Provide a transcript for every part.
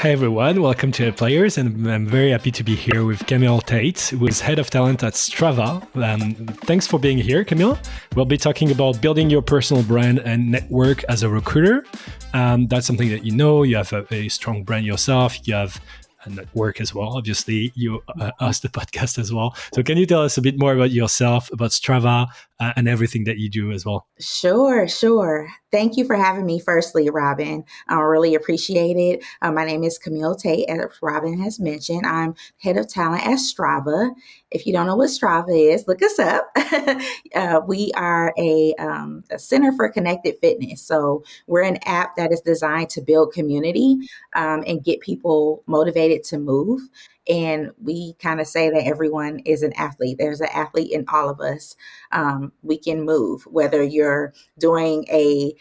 Hi everyone, welcome to Players, and I'm very happy to be here with Camille Tate, who is head of talent at Strava. Thanks for being here, Camille. We'll be talking about building your personal brand and network as a recruiter. That's something that you have a strong brand yourself, you have a network as well. Obviously, you host the podcast as well. So can you tell us a bit more about yourself, about Strava, and everything that you do as well? Sure. Thank you for having me firstly, Robin. I really appreciate it. My name is Camille Tate, as Robin has mentioned. I'm head of talent at Strava. If you don't know what Strava is, look us up. We are a center for connected fitness. So we're an app that is designed to build community and get people motivated to move. And we kind of say that everyone is an athlete. There's an athlete in all of us. We can move, whether you're doing a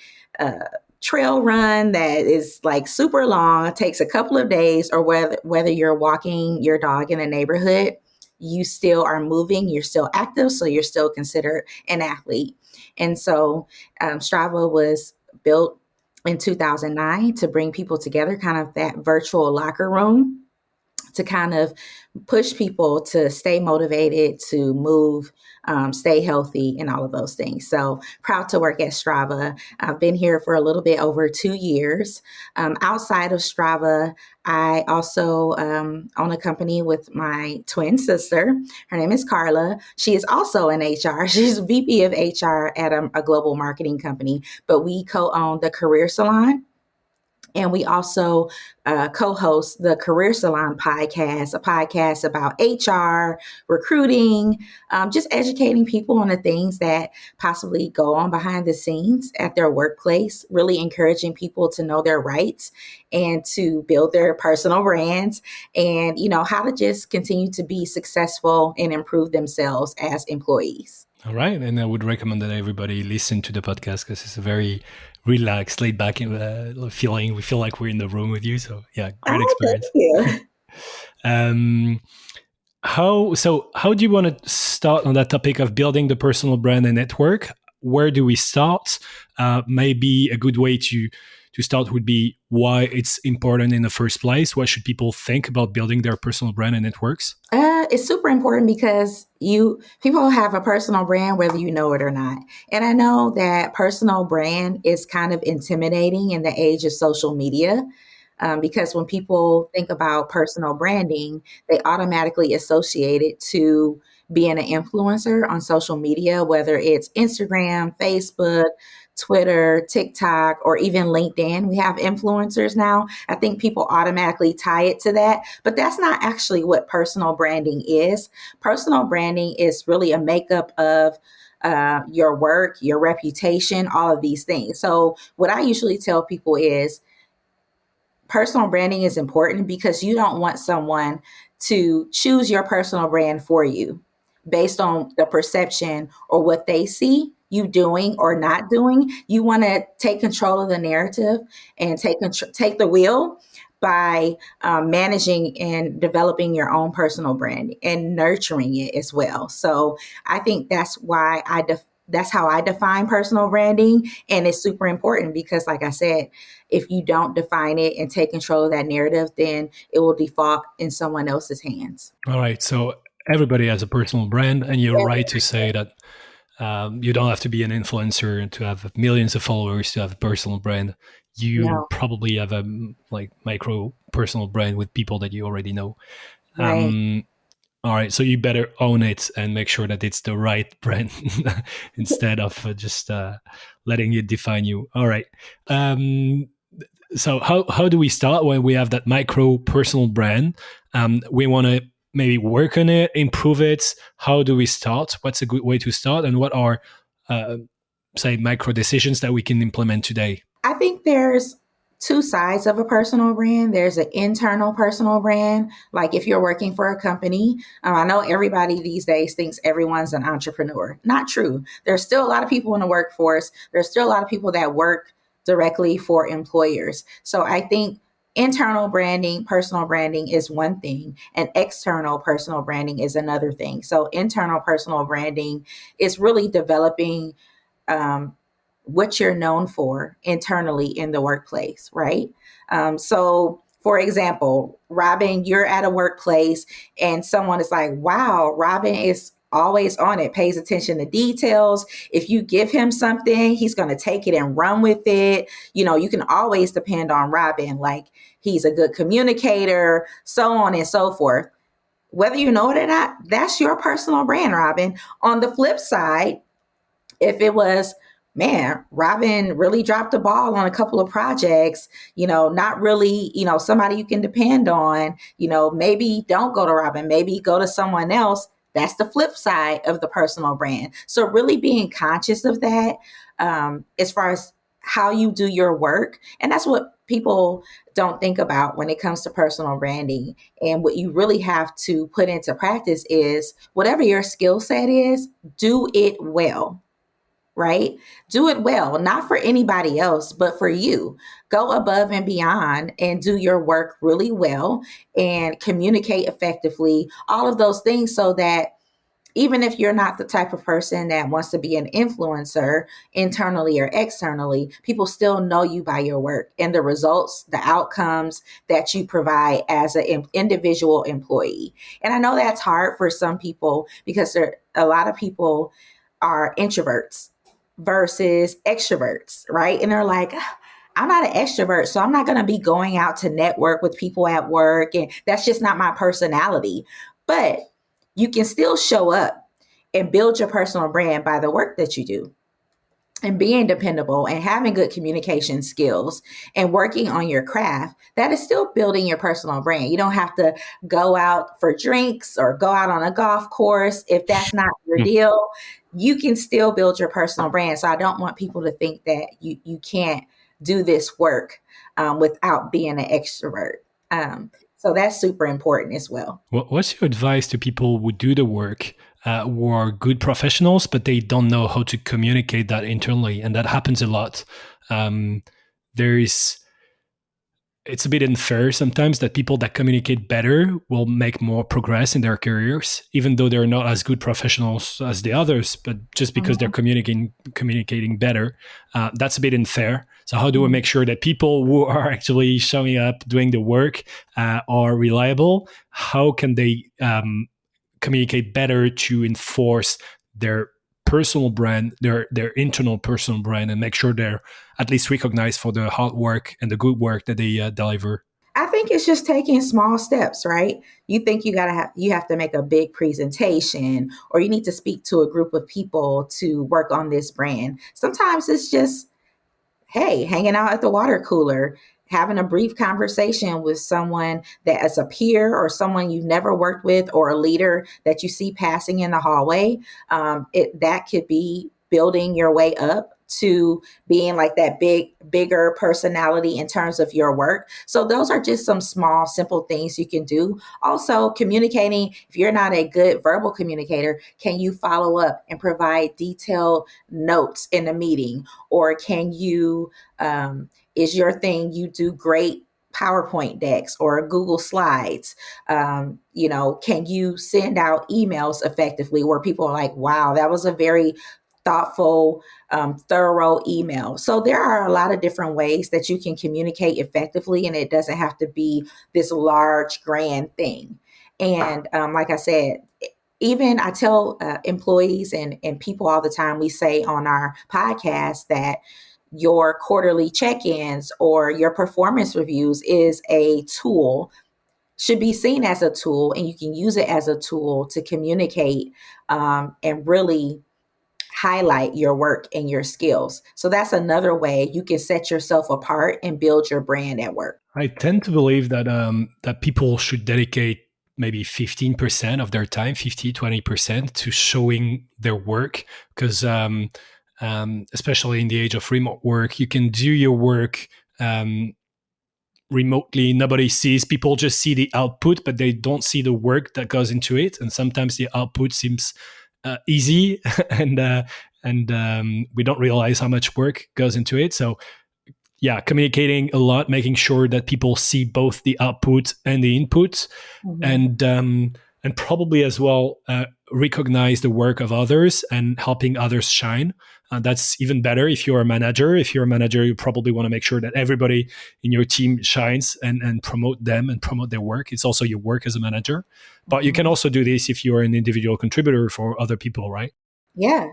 trail run that is like super long, it takes a couple of days, or whether you're walking your dog in a neighborhood, you still are moving, you're still active, so you're still considered an athlete. And so Strava was built in 2009 to bring people together, kind of that virtual locker room, to kind of push people to stay motivated, to move, stay healthy, and all of those things. So proud to work at Strava. I've been here for a little bit over 2 years. Outside of Strava, I also own a company with my twin sister. Her name is Carla. She is also in HR. She's VP of HR at a global marketing company, but we co-own the Career Salon. And we also co-host the Career Salon podcast, a podcast about HR, recruiting, just educating people on the things that possibly go on behind the scenes at their workplace, really encouraging people to know their rights and to build their personal brands and, how to just continue to be successful and improve themselves as employees. All right. And I would recommend that everybody listen to the podcast because it's a very relaxed, laid back feeling. We feel like we're in the room with you. So yeah, great experience. Thank you. How do you want to start on that topic of building the personal brand and network? Where do we start? Maybe a good way to start would be why it's important in the first place. What should people think about building their personal brand and networks? It's super important because people have a personal brand, whether you know it or not. And I know that personal brand is kind of intimidating in the age of social media. Because when people think about personal branding, they automatically associate it to being an influencer on social media, whether it's Instagram, Facebook, Twitter, TikTok, or even LinkedIn. We have influencers now. I think people automatically tie it to that, but that's not actually what personal branding is. Personal branding is really a makeup of your work, your reputation, all of these things. So what I usually tell people is, personal branding is important because you don't want someone to choose your personal brand for you based on the perception or what they see you doing or not doing. You want to take control of the narrative and take the wheel by managing and developing your own personal brand and nurturing it as well. So I think that's why that's how I define personal branding. And it's super important because, like I said, if you don't define it and take control of that narrative, then it will default in someone else's hands. All right. So everybody has a personal brand, and you're right to say that you don't have to be an influencer to have millions of followers to have a personal brand. You probably have a micro personal brand with people that you already know. Right. All right, so you better own it and make sure that it's the right brand instead of just letting it define you. All right. So how do we start when we have that micro personal brand? We want to maybe work on it, improve it. How do we start? What's a good way to start? And what are, say, micro decisions that we can implement today? I think there's two sides of a personal brand. There's an internal personal brand. Like if you're working for a company, I know everybody these days thinks everyone's an entrepreneur. Not true. There's still a lot of people in the workforce. There's still a lot of people that work directly for employers. So I think internal branding, personal branding is one thing, and external personal branding is another thing. So internal personal branding is really developing what you're known for internally in the workplace, right? So For example, Robin, you're at a workplace and someone is like, wow, Robin is always on it, pays attention to details. If you give him something, he's going to take it and run with it. You can always depend on Robin. Like, he's a good communicator, so on and so forth. Whether you know it or not, that's your personal brand, Robin. On the flip side, if it was, man, Robin really dropped the ball on a couple of projects, not really, somebody you can depend on, maybe don't go to Robin, maybe go to someone else. That's the flip side of the personal brand. So really being conscious of that, as far as how you do your work. And that's what people don't think about when it comes to personal branding. And what you really have to put into practice is whatever your skill set is, do it well. Right? Do it well, not for anybody else, but for you. Go above and beyond and do your work really well and communicate effectively, all of those things, so that even if you're not the type of person that wants to be an influencer internally or externally, people still know you by your work and the results, the outcomes that you provide as an individual employee. And I know that's hard for some people because a lot of people are introverts versus extroverts, right? And they're like, I'm not an extrovert, so I'm not going to be going out to network with people at work. And that's just not my personality. But you can still show up and build your personal brand by the work that you do and being dependable and having good communication skills and working on your craft. That is still building your personal brand. You don't have to go out for drinks or go out on a golf course if that's not your deal. You can still build your personal brand. So I don't want people to think that you can't do this work without being an extrovert. So that's super important as well. What's your advice to people who do the work, who are good professionals, but they don't know how to communicate that internally? And that happens a lot. It's a bit unfair sometimes that people that communicate better will make more progress in their careers, even though they're not as good professionals as the others, but just because they're communicating better. That's a bit unfair. So how do we make sure that people who are actually showing up, doing the work, are reliable? How can they communicate better to enforce their personal brand, their internal personal brand, and make sure they're at least recognized for the hard work and the good work that they deliver? I think it's just taking small steps, right? You think you have to make a big presentation, or you need to speak to a group of people to work on this brand. Sometimes it's just, hey, hanging out at the water cooler, having a brief conversation with someone that is a peer or someone you've never worked with, or a leader that you see passing in the hallway. That could be building your way up to being like that bigger personality in terms of your work. So those are just some small, simple things you can do. Also, communicating. If you're not a good verbal communicator, can you follow up and provide detailed notes in the meeting? Or can you, is your thing, you do great PowerPoint decks or Google Slides? Can you send out emails effectively where people are like, wow, that was a very thoughtful, thorough email? So there are a lot of different ways that you can communicate effectively, and it doesn't have to be this large, grand thing. And like I said, even I tell employees and people all the time, we say on our podcast that your quarterly check-ins or your performance reviews is a tool, should be seen as a tool, and you can use it as a tool to communicate and really highlight your work and your skills. So that's another way you can set yourself apart and build your brand at work. I tend to believe that that people should dedicate maybe 15% of their time, 20% to showing their work, because especially in the age of remote work, you can do your work remotely. Nobody sees. People just see the output, but they don't see the work that goes into it. And sometimes the output seems easy, and we don't realize how much work goes into it. So yeah, communicating a lot, making sure that people see both the output and the input, and probably as well recognize the work of others and helping others shine. That's even better if you're a manager. If you're a manager, you probably want to make sure that everybody in your team shines and promote them and promote their work. It's also your work as a manager. But you can also do this if you're an individual contributor for other people, right? Yeah,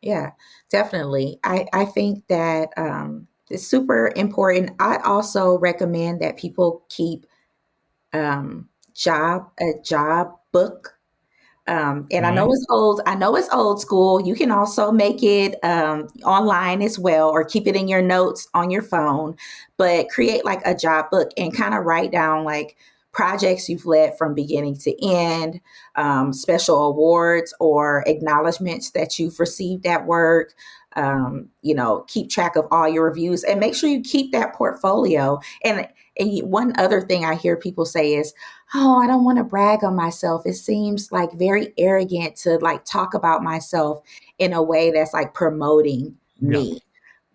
yeah, definitely. I think that it's super important. I also recommend that people keep a job book. And I know Right. it's old. I know it's old school. You can also make it online as well, or keep it in your notes on your phone. But create like a job book and kind of write down like projects you've led from beginning to end, special awards or acknowledgments that you've received at work. Keep track of all your reviews and make sure you keep that portfolio. One other thing I hear people say is, oh, I don't want to brag on myself. It seems like very arrogant to like talk about myself in a way that's like promoting Yeah. me.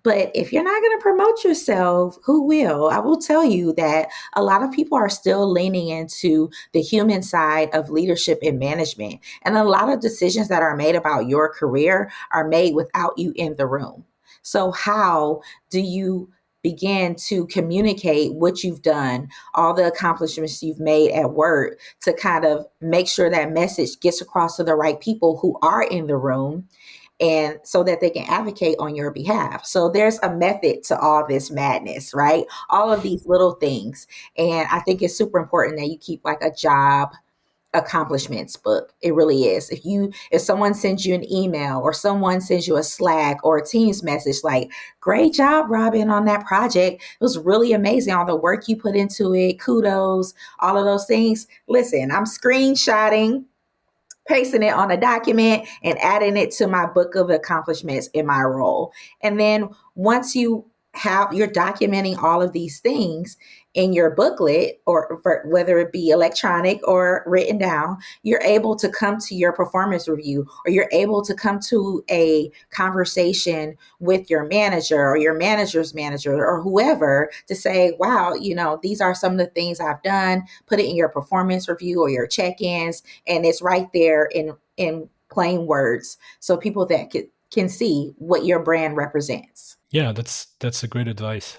But if you're not going to promote yourself, who will? I will tell you that a lot of people are still leaning into the human side of leadership and management. And a lot of decisions that are made about your career are made without you in the room. So, how do you begin to communicate what you've done, all the accomplishments you've made at work, to kind of make sure that message gets across to the right people who are in the room, and so that they can advocate on your behalf? So there's a method to all this madness, right? All of these little things. And I think it's super important that you keep like a job accomplishments book. It really is. If someone sends you an email or someone sends you a Slack or a Teams message like, great job, Robin, on that project. It was really amazing. All the work you put into it. Kudos, all of those things. Listen, I'm screenshotting, pasting it on a document, and adding it to my book of accomplishments in my role. And then once you're documenting all of these things in your booklet, or whether it be electronic or written down, you're able to come to your performance review, or you're able to come to a conversation with your manager or your manager's manager or whoever to say, wow, these are some of the things I've done. Put it in your performance review or your check-ins, and it's right there in plain words, so people that can see what your brand represents. Yeah, that's a great advice.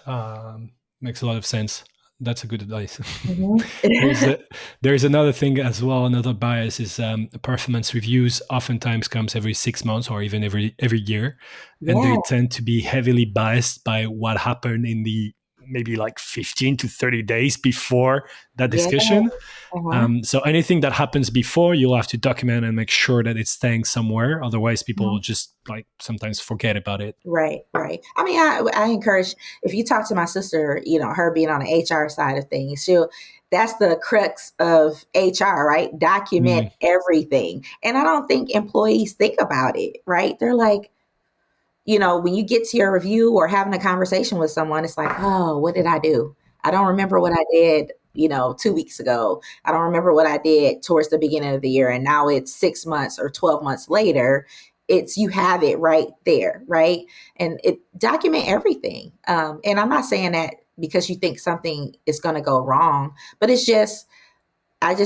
Makes a lot of sense. That's a good advice. Mhm. There's another thing as well. Another bias is performance reviews. Oftentimes comes every 6 months or even every year, and Yeah, they tend to be heavily biased by what happened in the maybe like 15 to 30 days before that yeah. discussion. Uh-huh. So anything that happens before, you'll have to document and make sure that it's staying somewhere. Otherwise, people will just like sometimes forget about it. Right, right. I mean, I encourage, if you talk to my sister, her being on the HR side of things, that's the crux of HR, right? Document Mm, everything. And I don't think employees think about it, right? They're like, when you get to your review or having a conversation with someone, it's like, oh, what did I do? I don't remember what I did, 2 weeks ago. I don't remember what I did towards the beginning of the year. And now it's 6 months or 12 months later. You have it right there, right? And it document everything. And I'm not saying that because you think something is going to go wrong, but I just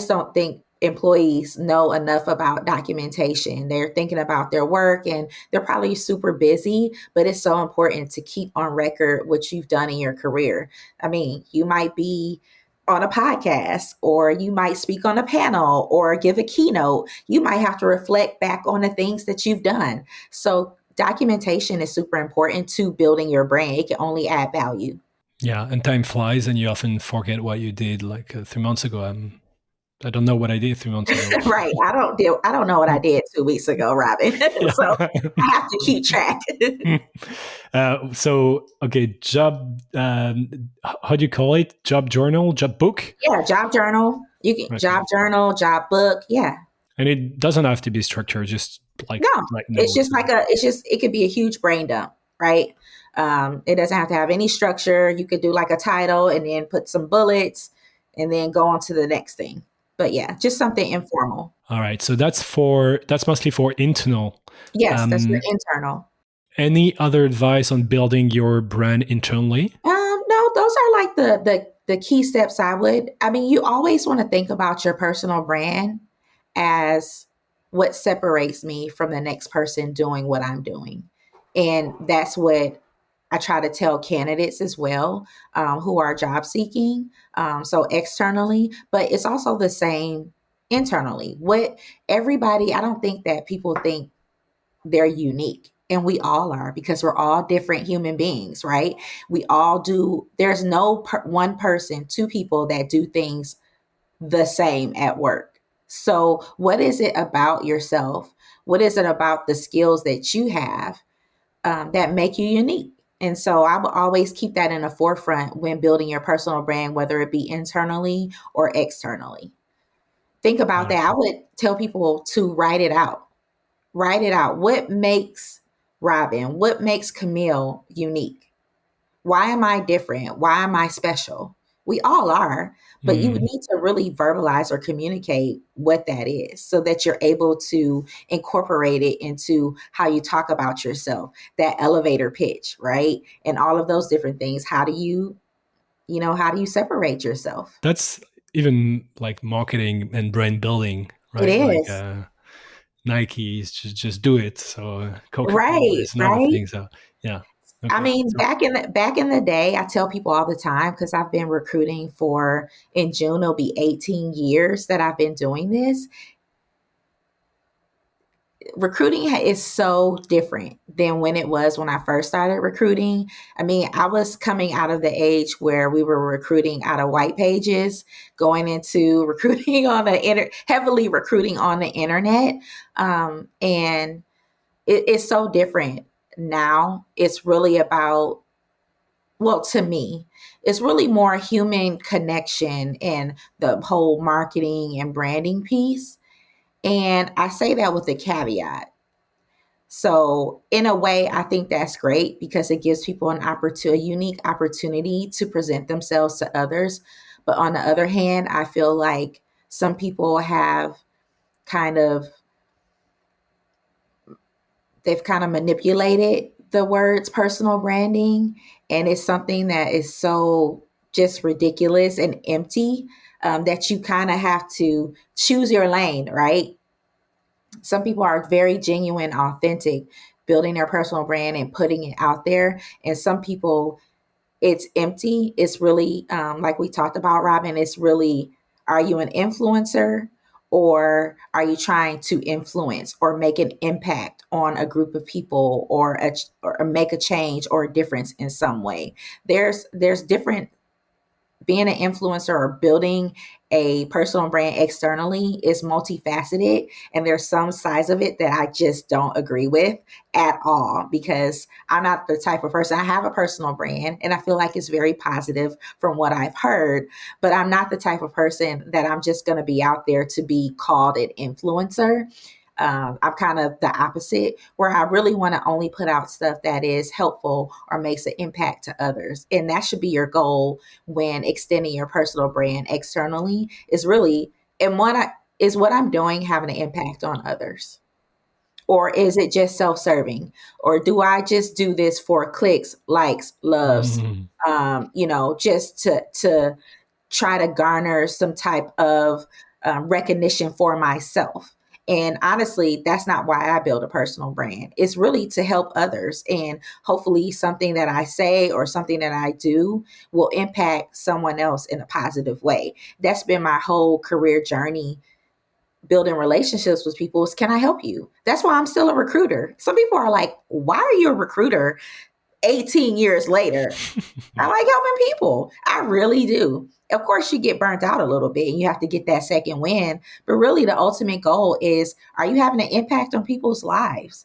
don't think employees know enough about documentation. They're thinking about their work and they're probably super busy, but it's so important to keep on record what you've done in your career. I mean, you might be on a podcast, or you might speak on a panel or give a keynote. You might have to reflect back on the things that you've done. So documentation is super important to building your brand. It can only add value. yeah, and time flies, and you often forget what you did like 3 months ago. I don't know what I did 3 months ago. Right. I don't know what I did 2 weeks ago, Robin. So Yeah. I have to keep track. So okay, job. How do you call it? Job journal, job book. Yeah, job journal. You can Okay, job journal, job book. Yeah. and it doesn't have to be structured. Just like No. write It's notes. just it could be a huge brain dump, right? It doesn't have to have any structure. You could do like a title and then put some bullets and then go on to the next thing. But yeah, just something informal. All right, so that's mostly for internal. Yes, that's your Um, internal. any other advice on building your brand internally? No, those are like the key steps I mean, you always want to think about your personal brand as what separates me from the next person doing what I'm doing. And that's what I try to tell candidates as well, who are job seeking. So externally, but it's also the same internally. What everybody, I don't think that people think they're unique. And we all are, because we're all different human beings, right? We all do, there's no one person, two people that do things the same at work. So, what is it about yourself? What is it about the skills that you have that make you unique? And so, I will always keep that in the forefront when building your personal brand, whether it be internally or externally. Think about that. I would tell people to write it out. Write it out. What makes Robin? What makes Camille unique? Why am I different? Why am I special? We all are, but you need to really verbalize or communicate what that is so that you're able to incorporate it into how you talk about yourself, that elevator pitch, right? And all of those different things. How do how do you separate yourself? That's even like marketing and brand building, It right? Like is. Nike's just do it. So Coca-Cola Right, is another right. thing. So yeah. I Okay. mean, So back in the day, I tell people all the time, because I've been recruiting for, in June it'll be 18 years that I've been doing this. Recruiting is so different than when it was when I first started recruiting. I mean, I was coming out of the age where we were recruiting out of white pages, going into recruiting on heavily recruiting on the internet, and it's so different now. It's really about, well, to me, it's really more human connection and the whole marketing and branding piece. And I say that with a caveat. So, in a way, I think that's great because it gives people a unique opportunity to present themselves to others. But on the other hand, I feel like some people kind of they've kind of manipulated the words personal branding, and it's something that is so just ridiculous and empty, that you kind of have to choose your lane, right? Some people are very genuine, authentic, building their personal brand and putting it out there. And some people, it's empty. It's really, like we talked about, Robin, it's really, are you an influencer, or are you trying to influence or make an impact on a group of people, or make a change or a difference in some way? There's different, being an influencer or building a personal brand externally is multifaceted, and there's some sides of it that I just don't agree with at all, because I'm not the type of person. I have a personal brand and I feel like it's very positive from what I've heard, but I'm not the type of person that I'm just going to be out there to be called an influencer. I'm kind of the opposite, where I really want to only put out stuff that is helpful or makes an impact to others. And that should be your goal when extending your personal brand externally, is really, and is what I'm doing having an impact on others? Or is it just self-serving? Or do I just do this for clicks, likes, loves, just to try to garner some type of recognition for myself? And honestly, that's not why I build a personal brand. It's really to help others. And hopefully, something that I say or something that I do will impact someone else in a positive way. That's been my whole career journey, building relationships with people. Is, can I help you? That's why I'm still a recruiter. Some people are like, why are you a recruiter 18 years later? I like helping people. I really do. Of course, you get burnt out a little bit and you have to get that second win. But really, the ultimate goal is, are you having an impact on people's lives?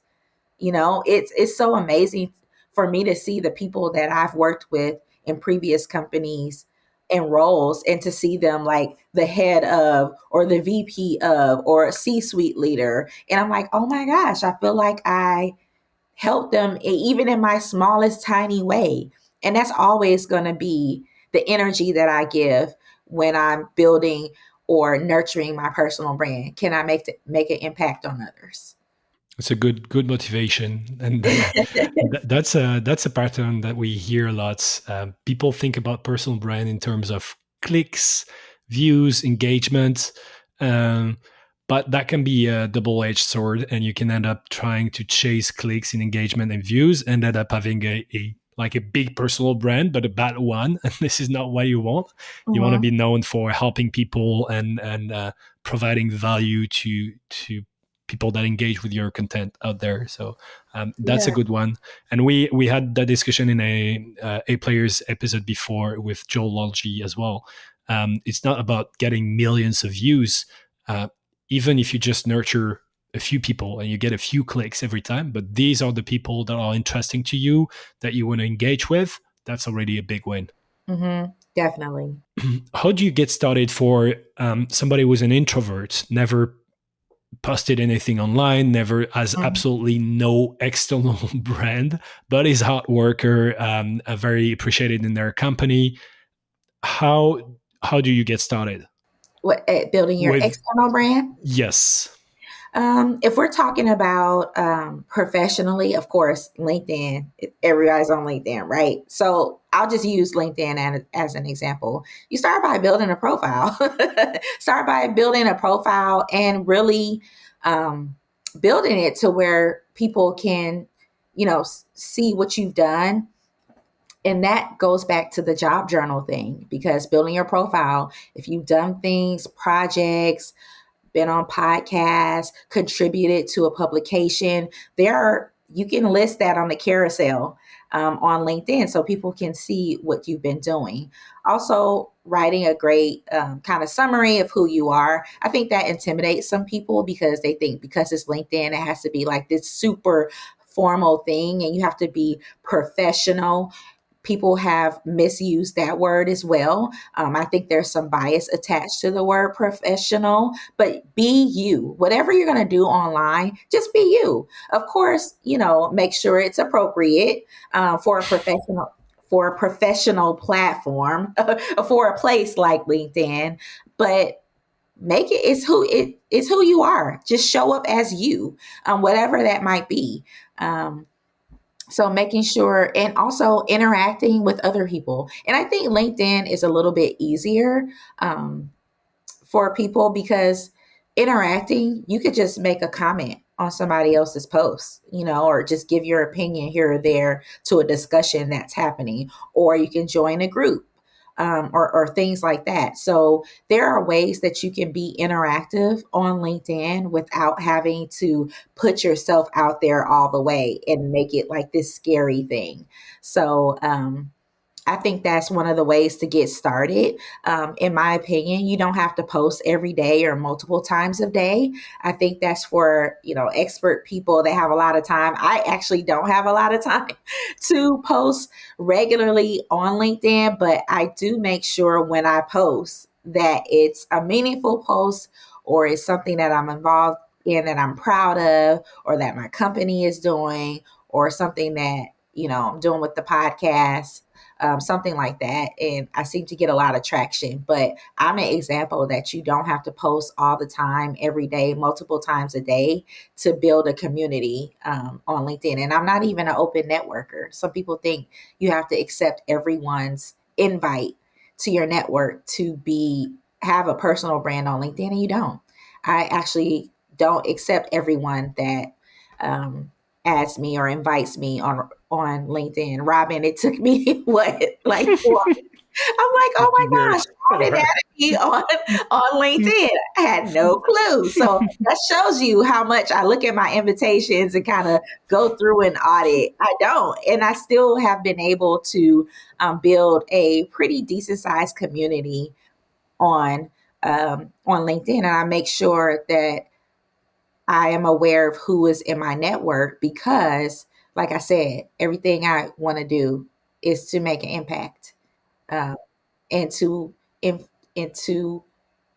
It's so amazing for me to see the people that I've worked with in previous companies and roles, and to see them like the head of, or the VP of, or a C-suite leader. And I'm like, oh my gosh, I feel like I help them even in my smallest tiny way. And that's always going to be the energy that I give when I'm building or nurturing my personal brand. Can I make an impact on others? it's a good motivation, and that's a pattern that we hear a lot. People think about personal brand in terms of clicks, views, engagement, um, but that can be a double-edged sword, and you can end up trying to chase clicks and engagement and views, and end up having a big personal brand, but a bad one. And this is not what you want. You want to be known for helping people and providing value to people that engage with your content out there. So that's a good one. And we had that discussion in a players episode before with Joel Lolgi as well. It's not about getting millions of views, even if you just nurture a few people and you get a few clicks every time, but these are the people that are interesting to you, that you want to engage with. That's already a big win. Definitely. How do you get started for somebody who's an introvert, never posted anything online, never has absolutely no external brand, but is a hard worker, very appreciated in their company? How do you get started? What, building your external brand? Yes. If we're talking about professionally, of course, LinkedIn, everybody's on LinkedIn, right? So I'll just use LinkedIn as an example. You start by building a profile. Start by building a profile and really building it to where people can, see what you've done. And that goes back to the job journal thing, because building your profile, if you've done things, projects, been on podcasts, contributed to a publication, you can list that on the carousel on LinkedIn so people can see what you've been doing. Also, writing a great kind of summary of who you are. I think that intimidates some people because they think because it's LinkedIn, it has to be like this super formal thing and you have to be professional. People have misused that word as well. I think there's some bias attached to the word professional, but be you. Whatever you're going to do online, just be you. Of course, make sure it's appropriate for a professional platform, for a place like LinkedIn, but make it's who you are. Just show up as you, whatever that might be. So making sure, and also interacting with other people. And I think LinkedIn is a little bit easier for people because interacting, you could just make a comment on somebody else's post, or just give your opinion here or there to a discussion that's happening, or you can join a group. Or things like that. So there are ways that you can be interactive on LinkedIn without having to put yourself out there all the way and make it like this scary thing. So I think that's one of the ways to get started. In my opinion, you don't have to post every day or multiple times a day. I think that's for, expert people that have a lot of time. I actually don't have a lot of time to post regularly on LinkedIn, but I do make sure when I post that it's a meaningful post or it's something that I'm involved in that I'm proud of, or that my company is doing, or something that, I'm doing with the podcast. Something like that. And I seem to get a lot of traction, but I'm an example that you don't have to post all the time, every day, multiple times a day to build a community on LinkedIn. And I'm not even an open networker. Some people think you have to accept everyone's invite to your network to have a personal brand on LinkedIn, and you don't. I actually don't accept everyone that adds me or invites me on LinkedIn. Robin, it took me like 4 I'm like, oh my gosh, Robin added me on LinkedIn. I had no clue. So that shows you how much I look at my invitations and kind of go through and audit. I don't. And I still have been able to build a pretty decent sized community on LinkedIn. And I make sure that I am aware of who is in my network because, like I said, everything I want to do is to make an impact and to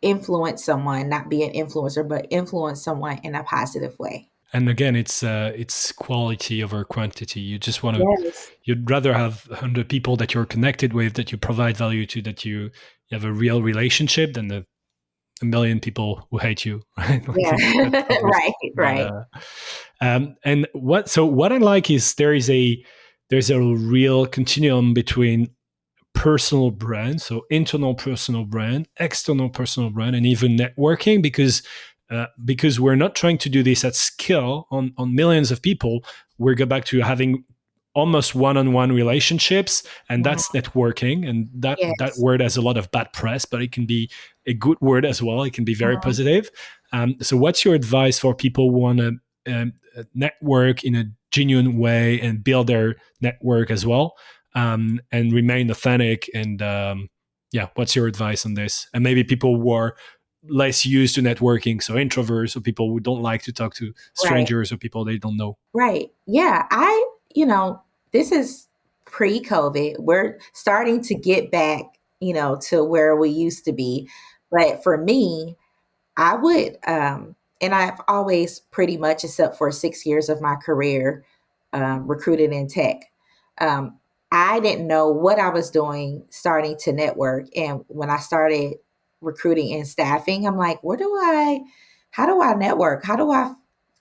influence someone, not be an influencer, but influence someone in a positive way. And again, it's quality over quantity. You just want to, you'd rather have 100 people that you're connected with, that you provide value to, that you have a real relationship, than a million people who hate you, right? Right. And what I like is there's a real continuum between personal brand, so internal personal brand, external personal brand, and even networking, because because we're not trying to do this at scale on millions of people. We go back to having almost one-on-one relationships, and Mhm. that's networking. And that Yes. word has a lot of bad press, but it can be a good word as well. It can be very Mhm. positive. So what's your advice for people who want to network in a genuine way and build their network as well, and remain authentic? And yeah, what's your advice on this? And maybe people who are less used to networking, so introverts or people who don't like to talk to Right. strangers or people they don't know. Right. Yeah. This is pre-COVID. We're starting to get back, to where we used to be. But for me, I would, and I've always pretty much, except for 6 years of my career, recruited in tech. Um, I didn't know what I was doing starting to network. And when I started recruiting and staffing, I'm like, how do I network? How do I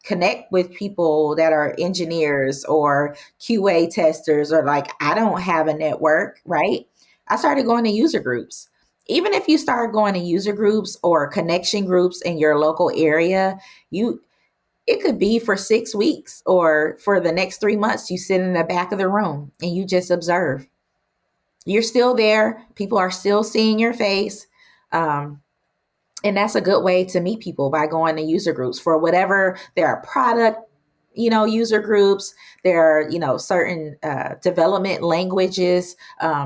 connect with people that are engineers or QA testers, or like, I don't have a network, right? I started going to user groups. Even if you start going to user groups or connection groups in your local area, you it could be for 6 weeks or for the next 3 months. You sit in the back of the room and you just observe. You're still there. People are still seeing your face. Um, and that's a good way to meet people, by going to user groups for whatever. There are product, user groups. There are, certain development languages,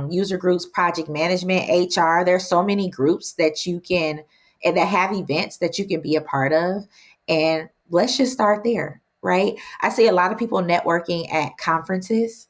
user groups, project management, HR. There's so many groups that you can, and that have events that you can be a part of. And let's just start there, right? I see a lot of people networking at conferences.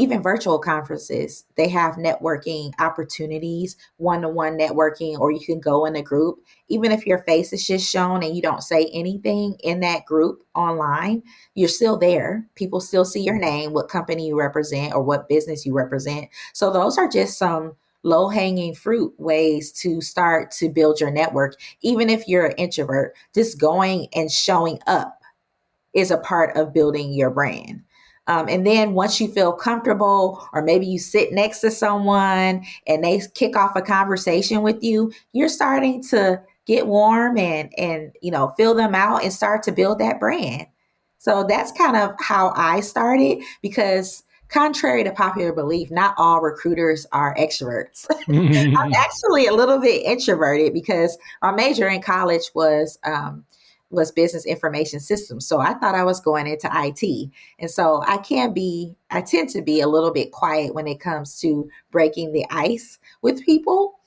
Even virtual conferences, they have networking opportunities, one-to-one networking, or you can go in a group. Even if your face is just shown and you don't say anything in that group online, you're still there. People still see your name, what company you represent, or what business you represent. So those are just some low hanging fruit ways to start to build your network. Even if you're an introvert, just going and showing up is a part of building your brand. And then once you feel comfortable, or maybe you sit next to someone and they kick off a conversation with you, you're starting to get warm and feel them out and start to build that brand. So that's kind of how I started, because contrary to popular belief, not all recruiters are extroverts. I'm actually a little bit introverted, because my major in college was business information systems. So I thought I was going into IT. And so I tend to be a little bit quiet when it comes to breaking the ice with people.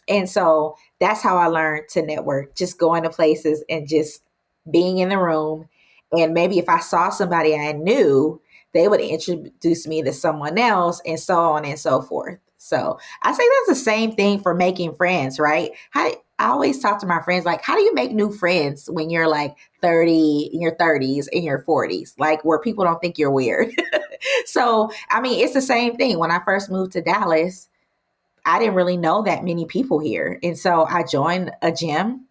And so that's how I learned to network, just going to places and just being in the room. And maybe if I saw somebody I knew, they would introduce me to someone else, and so on and so forth. So I say that's the same thing for making friends, right? I always talk to my friends, like, how do you make new friends when you're like 30, in your 30s, in your 40s, like where people don't think you're weird? So, I mean, it's the same thing. When I first moved to Dallas, I didn't really know that many people here. And so I joined a gym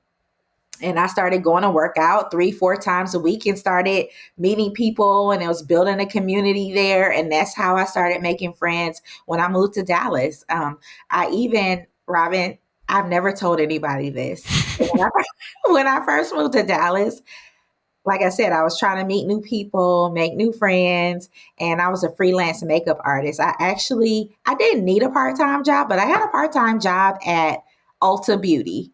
and I started going to work out 3, 4 times a week and started meeting people, and it was building a community there. And that's how I started making friends when I moved to Dallas. Robin, I've never told anybody this. When I first moved to Dallas, like I said, I was trying to meet new people, make new friends, and I was a freelance makeup artist. I didn't need a part-time job, but I had a part-time job at Ulta Beauty,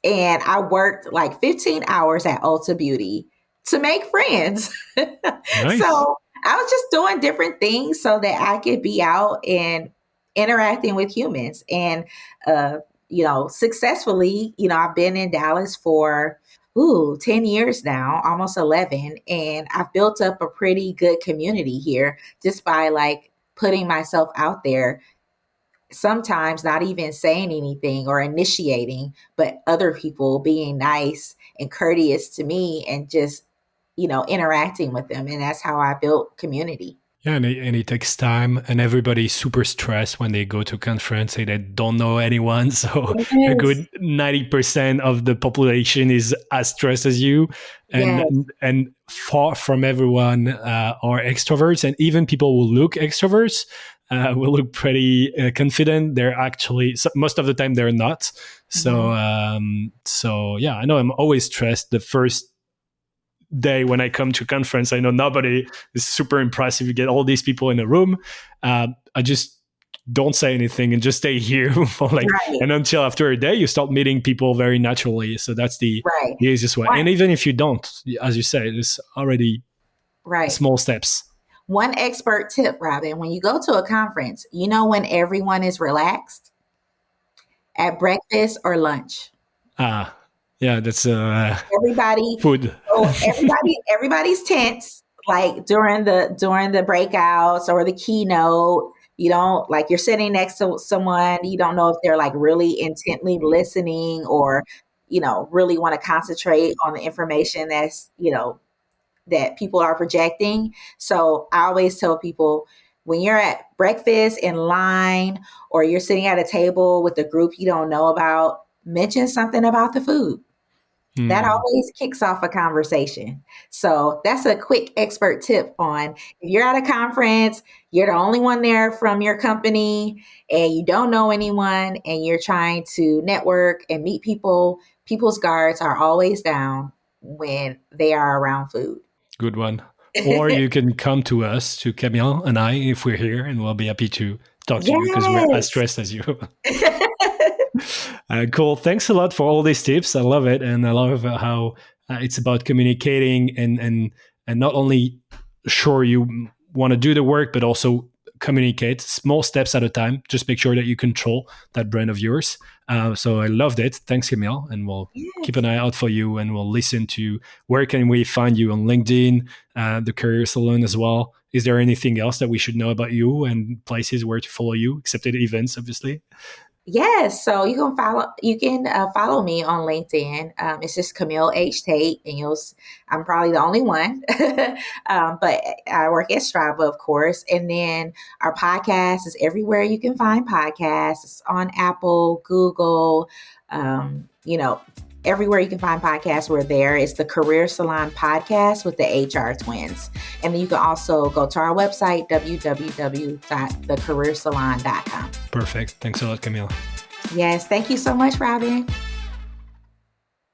and I worked like 15 hours at Ulta Beauty to make friends. Nice. So I was just doing different things so that I could be out and interacting with humans. And, successfully, I've been in Dallas for 10 years now, almost 11. And I've built up a pretty good community here just by like putting myself out there, sometimes not even saying anything or initiating, but other people being nice and courteous to me and just, interacting with them. And that's how I built community. Yeah, and it takes time, and everybody's super stressed when they go to conference and they don't know anyone. So a Yes. good 90% of the population is as stressed as you, and Yes. and far from everyone are extroverts, and even people who look extroverts will look pretty confident. They're actually, most of the time they're not. So yeah, I know I'm always stressed the first day when I come to conference. I know nobody is super impressive. You get all these people in a room. I just don't say anything and just stay here for and until after a day, you start meeting people very naturally. So that's the easiest way. And even if you don't, as you say, there's already small steps. One expert tip, Robin, when you go to a conference, you know when everyone is relaxed? At breakfast or lunch. Yeah, that's everybody food. Everybody's tense, like during the breakouts or the keynote. You don't, like, you're sitting next to someone, you don't know if they're like really intently listening or, really want to concentrate on the information that's, that people are projecting. So I always tell people, when you're at breakfast in line or you're sitting at a table with a group you don't know about, mention something about the food. That always kicks off a conversation. So that's a quick expert tip on, if you're at a conference, you're the only one there from your company and you don't know anyone and you're trying to network and meet people, people's guards are always down when they are around food. Good one. Or you can come to us, to Camille and I, if we're here, and we'll be happy to talk to you because we're as stressed as you. Cool. Thanks a lot for all these tips. I love it. And I love how it's about communicating and not only sure you want to do the work, but also communicate small steps at a time. Just make sure that you control that brand of yours. So I loved it. Thanks, Camille. And we'll keep an eye out for you and we'll listen to where can we find you on LinkedIn, the Career Salon as well. Is there anything else that we should know about you and places where to follow you, except at events, obviously? Yes, so you can follow me on LinkedIn. It's just Camille H. Tate, and I'm probably the only one, but I work at Strava, of course. And then our podcast is everywhere you can find podcasts. It's on Apple, Google, everywhere you can find podcasts, we're there. It's the Career Salon Podcast with the HR twins. And then you can also go to our website, www.thecareersalon.com. Perfect. Thanks a lot, Camille. Yes. Thank you so much, Robin.